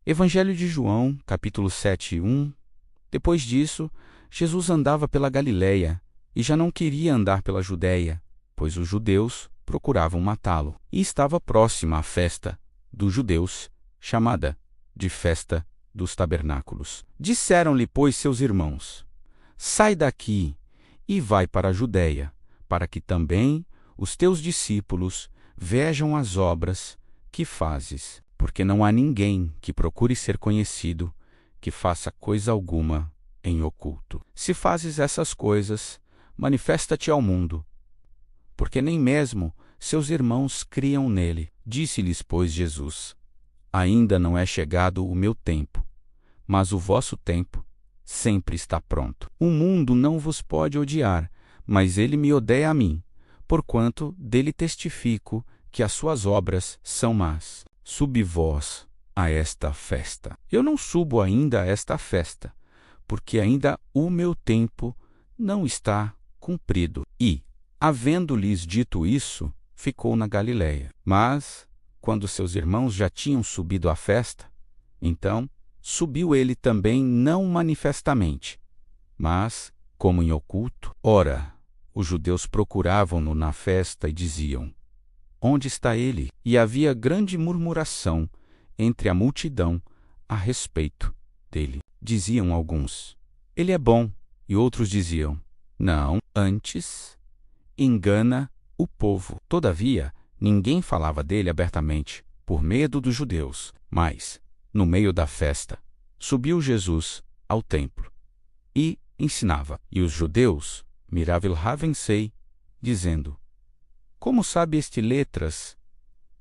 Evangelho de João, capítulo 7:1. Depois disso, Jesus andava pela Galiléia e já não queria andar pela Judéia, pois os judeus procuravam matá-lo. E estava próxima a festa dos judeus, chamada de Festa dos Tabernáculos. Disseram-lhe, pois, seus irmãos: Sai daqui e vai para a Judéia, para que também os teus discípulos vejam as obras que fazes, porque não há ninguém que procure ser conhecido que faça coisa alguma em oculto. Se fazes essas coisas, manifesta-te ao mundo, porque nem mesmo seus irmãos criam nele. Disse-lhes, pois, Jesus: Ainda não é chegado o meu tempo, mas o vosso tempo sempre está pronto. O mundo não vos pode odiar, mas ele me odeia a mim, porquanto dele testifico que as suas obras são más. Subi vós a esta festa. Eu não subo ainda a esta festa, porque ainda o meu tempo não está cumprido. E, havendo-lhes dito isso, ficou na Galiléia. Mas, quando seus irmãos já tinham subido à festa, então subiu ele também, não manifestamente, mas como em oculto. Ora, os judeus procuravam-no na festa e diziam: Onde está ele? E havia grande murmuração entre a multidão a respeito dele. Diziam alguns: Ele é bom, e outros diziam: Não, antes engana o povo. Todavia, ninguém falava dele abertamente, por medo dos judeus. Mas, no meio da festa, subiu Jesus ao templo e ensinava. E os judeus miravam-se, dizendo: Como sabe este letras,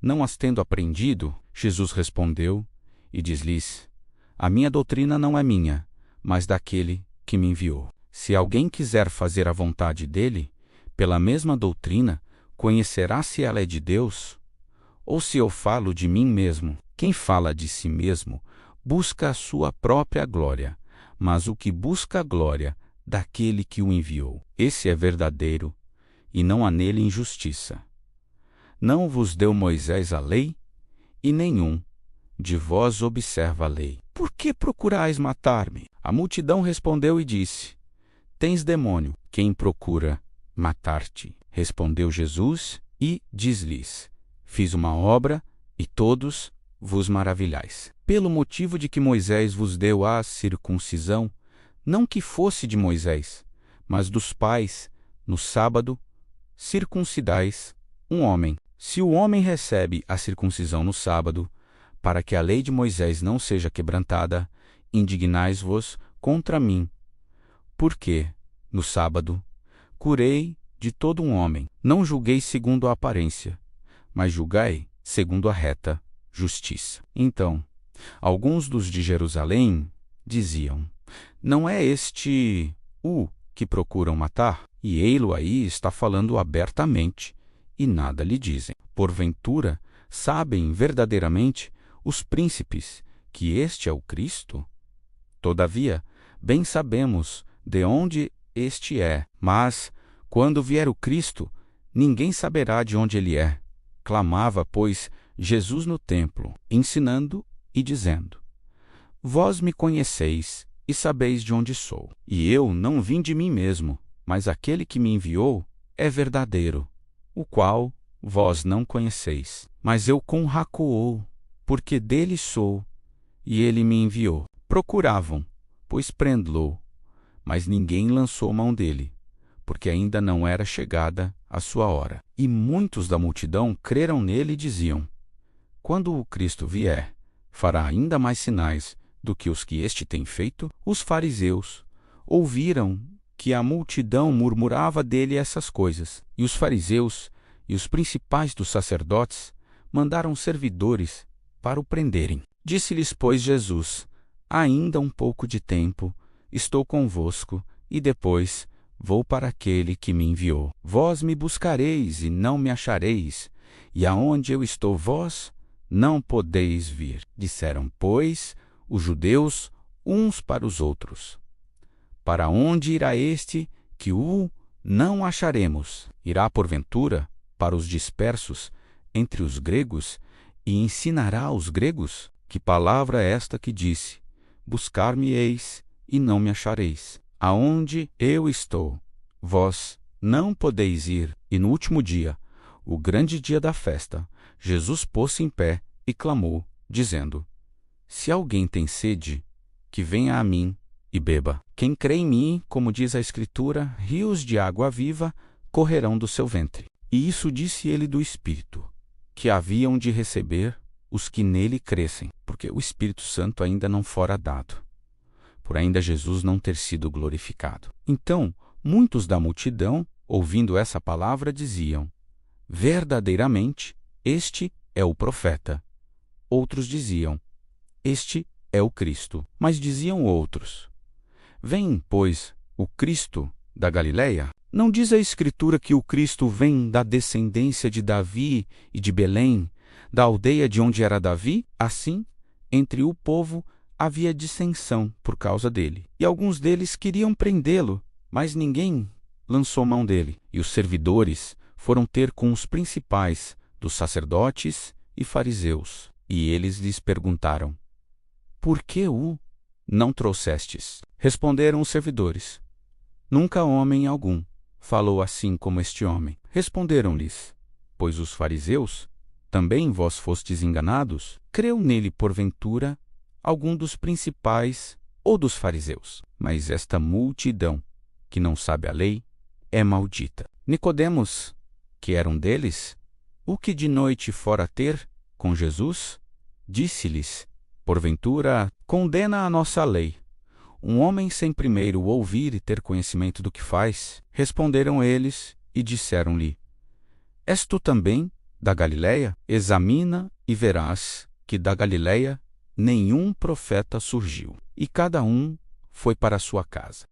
não as tendo aprendido? Jesus respondeu e diz-lhes: A minha doutrina não é minha, mas daquele que me enviou. Se alguém quiser fazer a vontade dele, pela mesma doutrina, conhecerá se ela é de Deus, ou se eu falo de mim mesmo. Quem fala de si mesmo busca a sua própria glória, mas o que busca a glória daquele que o enviou, esse é verdadeiro, e não há nele injustiça. Não vos deu Moisés a lei, e nenhum de vós observa a lei. Por que procurais matar-me? A multidão respondeu e disse: Tens demônio. Quem procura matar-te? Respondeu Jesus e diz-lhes: Fiz uma obra, e todos vos maravilhais. Pelo motivo de que Moisés vos deu a circuncisão, não que fosse de Moisés, mas dos pais, no sábado, circuncidais um homem. Se o homem recebe a circuncisão no sábado, para que a lei de Moisés não seja quebrantada, indignais-vos contra mim. Porque, no sábado, curei de todo um homem. Não julguei segundo a aparência, mas julgai segundo a reta justiça. Então, alguns dos de Jerusalém diziam: Não é este o que procuram matar? E ei-lo aí está falando abertamente, e nada lhe dizem. Porventura, sabem verdadeiramente os príncipes que este é o Cristo? Todavia, bem sabemos de onde este é. Mas, quando vier o Cristo, ninguém saberá de onde ele é. Clamava, pois, Jesus no templo, ensinando e dizendo: Vós me conheceis e sabeis de onde sou. E eu não vim de mim mesmo, mas aquele que me enviou é verdadeiro, o qual vós não conheceis. Mas eu conracoou, porque dele sou, e ele me enviou. Procuravam, pois prendê-lo, mas ninguém lançou mão dele, porque ainda não era chegada a sua hora. E muitos da multidão creram nele e diziam: Quando o Cristo vier, fará ainda mais sinais do que os que este tem feito? Os fariseus ouviram que a multidão murmurava dele essas coisas, e os fariseus e os principais dos sacerdotes mandaram servidores para o prenderem. Disse-lhes, pois, Jesus: Ainda um pouco de tempo estou convosco, e depois vou para aquele que me enviou. Vós me buscareis e não me achareis, e aonde eu estou vós não podeis vir. Disseram, pois, os judeus uns para os outros: Para onde irá este que o não acharemos? Irá, porventura, para os dispersos entre os gregos e ensinará aos gregos? Que palavra é esta que disse: buscar-me-eis e não me achareis? Aonde eu estou, vós não podeis ir. E no último dia, o grande dia da festa, Jesus pôs-se em pé e clamou, dizendo: se alguém tem sede, que venha a mim e beba. Quem crê em mim, como diz a Escritura, rios de água viva correrão do seu ventre. E isso disse ele do Espírito, que haviam de receber os que nele crescem, porque o Espírito Santo ainda não fora dado, por ainda Jesus não ter sido glorificado. Então, muitos da multidão, ouvindo essa palavra, diziam: verdadeiramente, este é o profeta. Outros diziam: este é o Cristo. Mas diziam outros: vem, pois, o Cristo da Galileia? Não diz a Escritura que o Cristo vem da descendência de Davi e de Belém, da aldeia de onde era Davi? Assim, entre o povo havia dissensão por causa dele. E alguns deles queriam prendê-lo, mas ninguém lançou mão dele. E os servidores foram ter com os principais dos sacerdotes e fariseus. E eles lhes perguntaram: por que o não trouxestes? Responderam os servidores: nunca homem algum falou assim como este homem. Responderam-lhes: pois os fariseus, também vós fostes enganados? Creu nele, porventura, algum dos principais ou dos fariseus? Mas esta multidão, que não sabe a lei, é maldita. Nicodemos, que era um deles, o que de noite fora ter com Jesus, disse-lhes: porventura, condena a nossa lei um homem sem primeiro ouvir e ter conhecimento do que faz? Responderam eles e disseram-lhe: és tu também da Galileia? Examina e verás que da Galileia nenhum profeta surgiu. E cada um foi para a sua casa.